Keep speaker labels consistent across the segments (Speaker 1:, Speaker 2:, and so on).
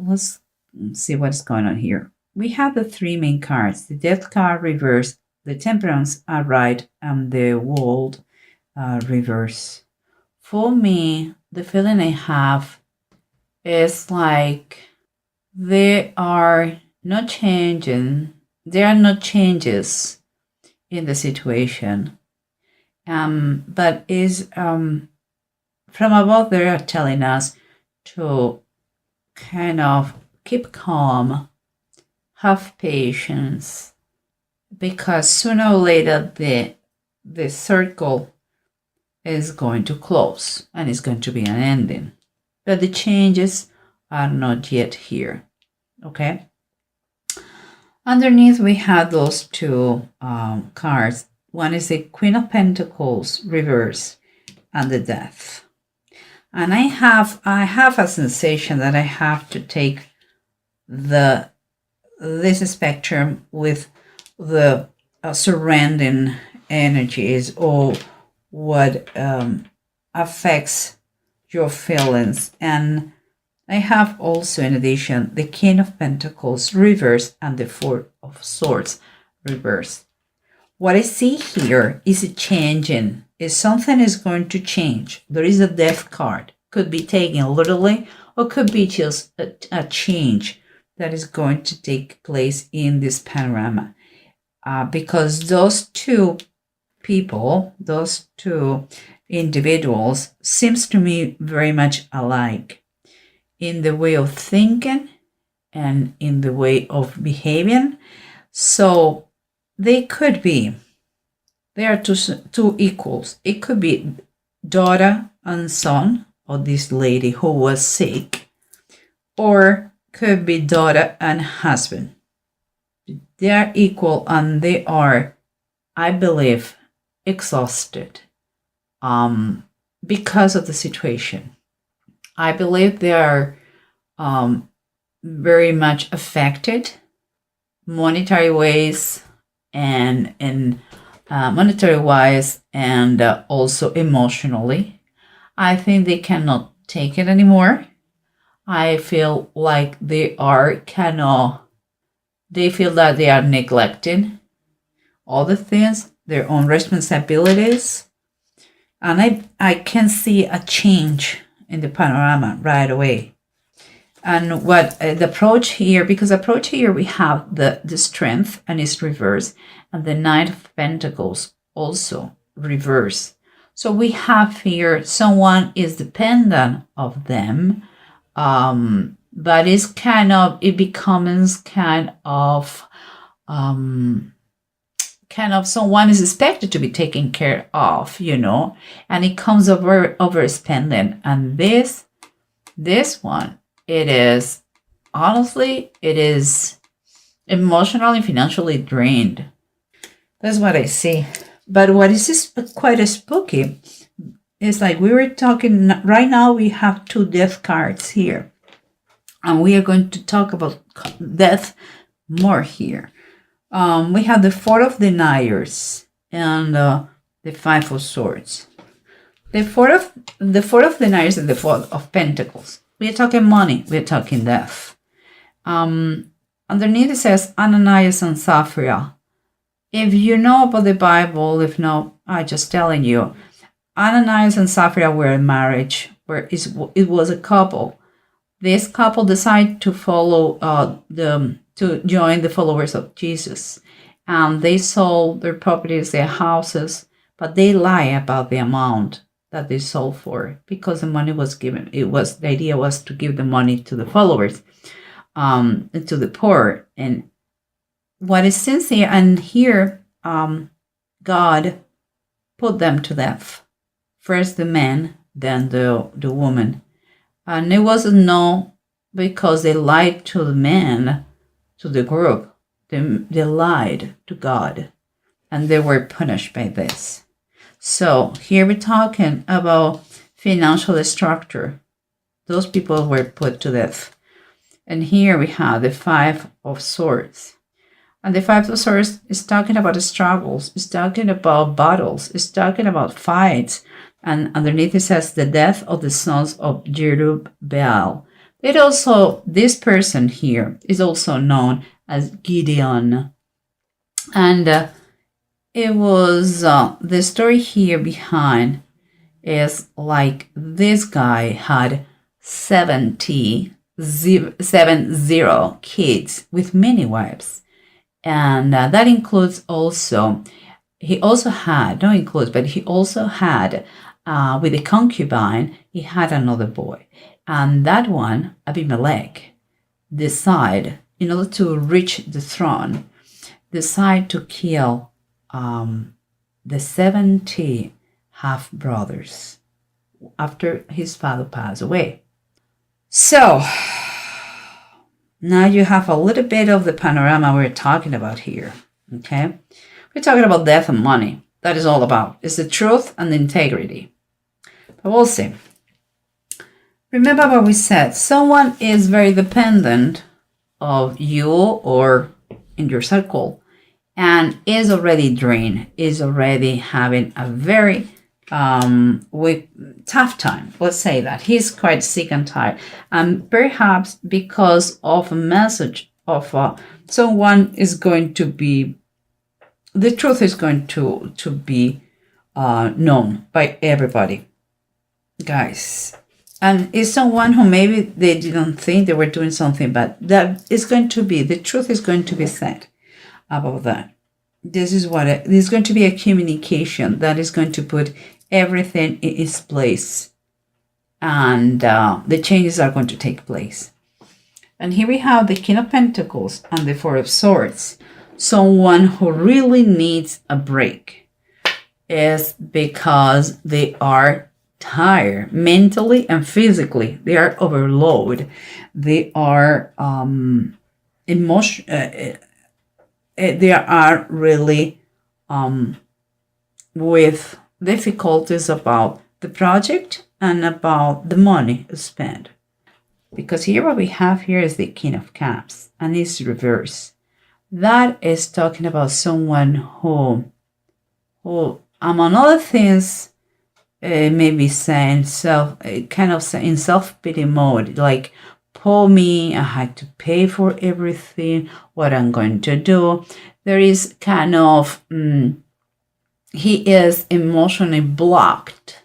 Speaker 1: let's see what's going on here. We have the three main cards: the Death card reverse, the Temperance right, and the World reverse. For me, the feeling I have is like there are no changes in the situation. But is from above they are telling us to kind of keep calm, have patience, because sooner or later the circle is going to close and it's going to be an ending. But the changes are not yet here. Okay. Underneath we have those two cards. One is the Queen of Pentacles reverse and the Death. And I have a sensation that I have to take this spectrum with the surrounding energies, or what affects your feelings. And I have also, in addition, the King of Pentacles reverse and the Four of Swords reverse. What I see here is a changing. If something is going to change, there is a Death card. Could be taken literally, or could be just a change that is going to take place in this panorama. Because those two people, those two individuals, seems to me very much alike in the way of thinking and in the way of behaving. So they are two equals. It could be daughter and son of this lady who was sick, or could be daughter and husband. They are equal, and they are, I believe, exhausted because of the situation. I believe they are very much affected monetary ways and monetary wise, and also emotionally. I think they cannot take it anymore. I feel like they feel that they are neglecting all the things, their own responsibilities. And I can see a change in the panorama right away. And what the approach here, because approach here we have the Strength and its reverse, and the Knight of Pentacles also reverse. So we have here someone is dependent of them, but it becomes kind of someone is expected to be taken care of, and it comes overspending. And this one, it is emotionally, financially drained. That's what I see. But what is quite spooky is, like we were talking right now, we have two Death cards here, and we are going to talk about death more here. We have the Four of Deniers and the Five of Swords. The Four of Deniers and the Four of Pentacles. We are talking money. We are talking death. Underneath it says Ananias and Sapphira. If you know about the Bible, if not, I'm just telling you, Ananias and Sapphira were in marriage, where it was a couple. This couple decided to follow to join the followers of Jesus, and they sold their properties, their houses, but they lie about the amount that they sold for, because the money was given. The idea was to give the money to the followers, and to the poor. And what is sincere, and here God put them to death. First the man, then the woman. And it wasn't because they lied to the man, to the group. They lied to God, and they were punished by this. So here we're talking about financial structure. Those people were put to death. And here we have the Five of Swords. And the Five of Swords is talking about the struggles, it's talking about battles, it's talking about fights. And underneath it says the death of the sons of Jerubbaal. This person here is also known as Gideon. And it was the story here behind is like this guy had 70 kids with many wives. And that includes also, he also had, not includes, but he also had, with a concubine, he had another boy. And that one, Abimelech, decided, in order to reach the throne, decided to kill the 70 half-brothers after his father passed away. So, now you have a little bit of the panorama we're talking about here, okay? We're talking about death and money. That is all about. It's the truth and the integrity. But we'll see. Remember what we said. Someone is very dependent of you or in your circle and is already drained, is already having a very tough time. Let's say that. He's quite sick and tired. And perhaps because of a message of someone is going to be, the truth is going to be known by everybody. Guys. And it's someone who maybe they didn't think they were doing something, but that is going to be, the truth is going to be said about that. This is there's going to be a communication that is going to put everything in its place. And the changes are going to take place. And here we have the King of Pentacles and the Four of Swords. Someone who really needs a break is because they are tired mentally and physically. They are overloaded. They are they are really with difficulties about the project and about the money spent. Because here what we have here is the King of Cups and it's reverse. That is talking about someone who among other things, maybe saying in self-pity mode, like, poor me, I had to pay for everything, what I'm going to do. There is kind of, he is emotionally blocked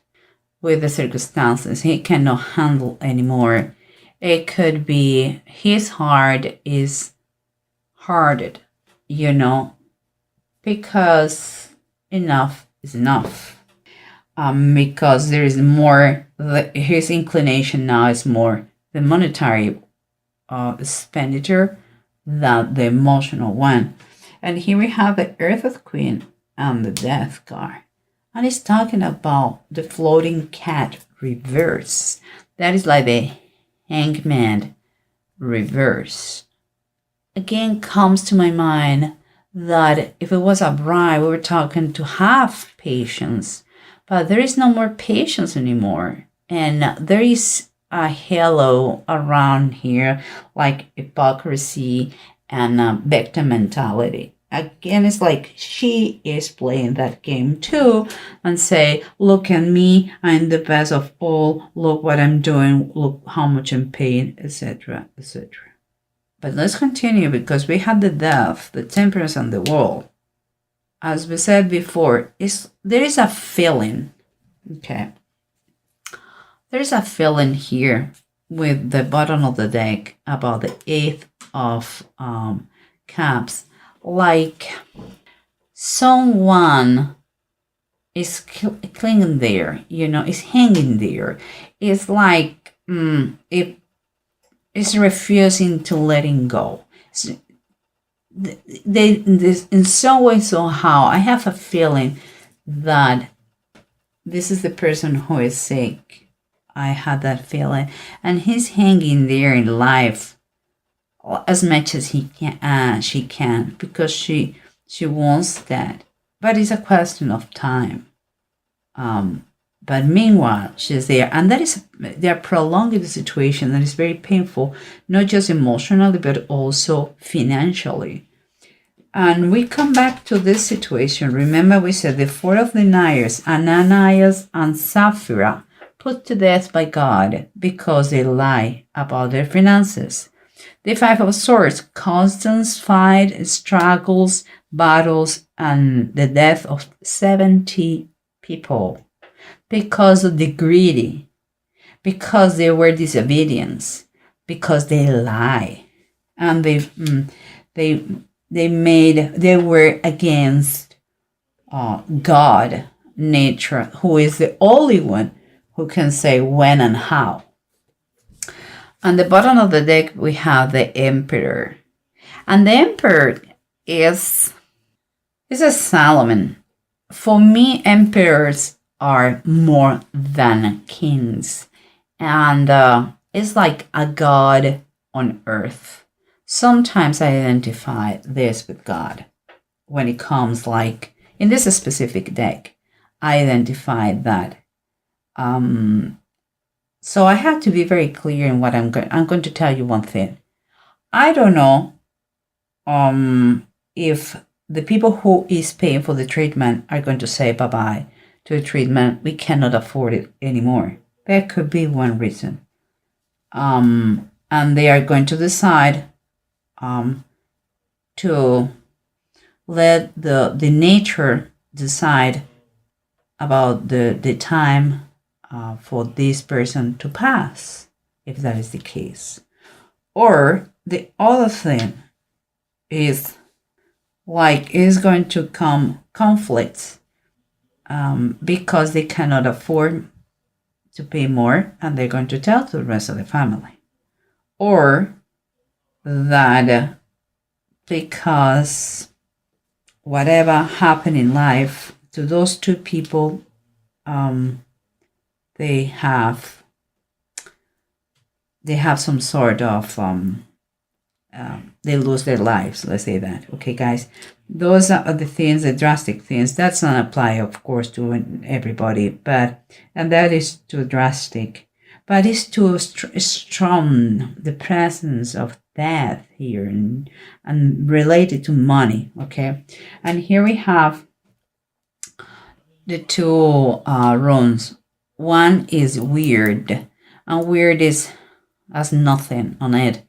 Speaker 1: with the circumstances. He cannot handle anymore. It could be his heart is hardened, because enough is enough. Because there is more, his inclination now is more the monetary expenditure than the emotional one. And here we have the Earth Queen and the Death card. And it's talking about the floating cat reverse. That is like the Hangman reverse. Again, comes to my mind that if it was a bride, we were talking to have patience. But there is no more patience anymore. And there is a halo around here, like hypocrisy and victim mentality. Again, it's like she is playing that game too and say, look at me, I'm the best of all, look what I'm doing, look how much I'm paying, etc., etc. But let's continue because we had the Death, the Temperance, and the World. As we said before, there is a feeling, okay? There's a feeling here with the bottom of the deck about the Eight of Cups, like someone is clinging there, is hanging there. It's like it is refusing to letting go. In some way, somehow, I have a feeling that this is the person who is sick. I had that feeling, and he's hanging there in life as much as she can, because she wants that. But it's a question of time. But meanwhile, she's there, and they're prolonging the situation that is very painful, not just emotionally, but also financially. And we come back to this situation. Remember, we said the Four of Deniers, Ananias and Sapphira, put to death by God because they lie about their finances. The Five of Swords, constant fight, struggles, battles, and the death of 70 people because of the greedy, because they were disobedience, because they lie, and they were against God, nature, who is the only one who can say when and how. On the bottom of the deck, we have the Emperor. And the Emperor is a Solomon. For me, emperors are more than kings. And it's like a god on earth. Sometimes I identify this with God. When it comes like, in this specific deck, I identify that. So I have to be very clear in what I'm going to tell you one thing. I don't know if the people who is paying for the treatment are going to say bye-bye to the treatment. We cannot afford it anymore. That could be one reason. And they are going to decide to let the nature decide about the time for this person to pass, if that is the case. Or the other thing is like is going to come conflicts because they cannot afford to pay more, and they're going to tell to the rest of the family. Or that because whatever happened in life to those two people, they have some sort of they lose their lives, let's say that. Okay, guys, those are the things, the drastic things. That's not apply, of course, to everybody, and that is too drastic. But it's too strong, the presence of death here and related to money. Okay, and here we have the two runes. One is weird, and weird has nothing on it,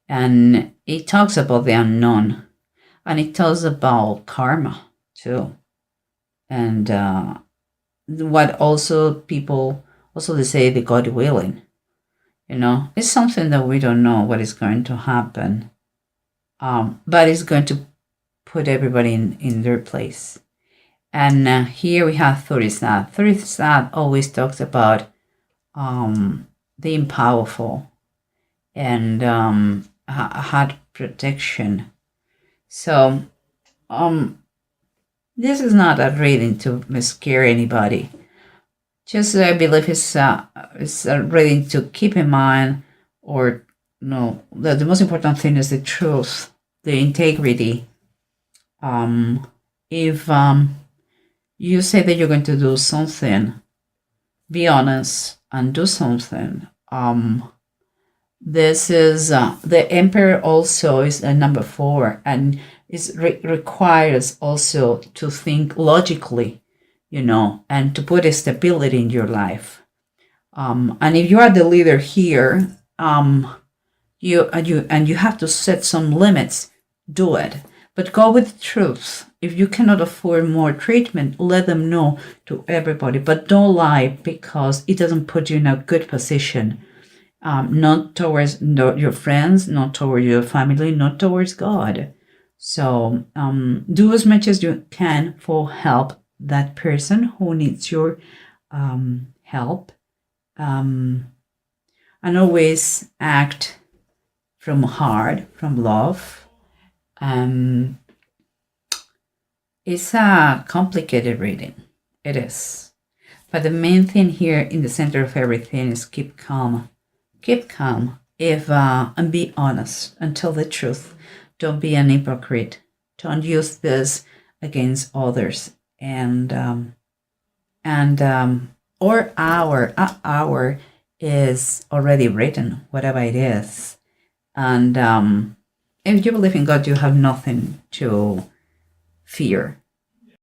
Speaker 1: and it talks about the unknown, and it talks about karma too, and what also people also they say the God willing, it's something that we don't know what is going to happen, but it's going to put everybody in their place. And here we have Thurisad. Thurisad always talks about being powerful and had protection. So this is not a reading to scare anybody. Just I believe it's a reading to keep in mind, or that the most important thing is the truth, the integrity. If you say that you're going to do something, be honest and do something. This is the Emperor also is a number 4, and it requires also to think logically, and to put a stability in your life. And if you are the leader here, you have to set some limits. Do it. But go with truth. If you cannot afford more treatment, let them know to everybody. But don't lie, because it doesn't put you in a good position. Not towards your friends, not towards your family, not towards God. So do as much as you can for help that person who needs your help. And always act from heart, from love. It's a complicated reading. It is. But the main thing here in the center of everything is keep calm. Keep calm and be honest and tell the truth. Don't be an hypocrite. Don't use this against others. Or our is already written, whatever it is. And if you believe in God, you have nothing to fear.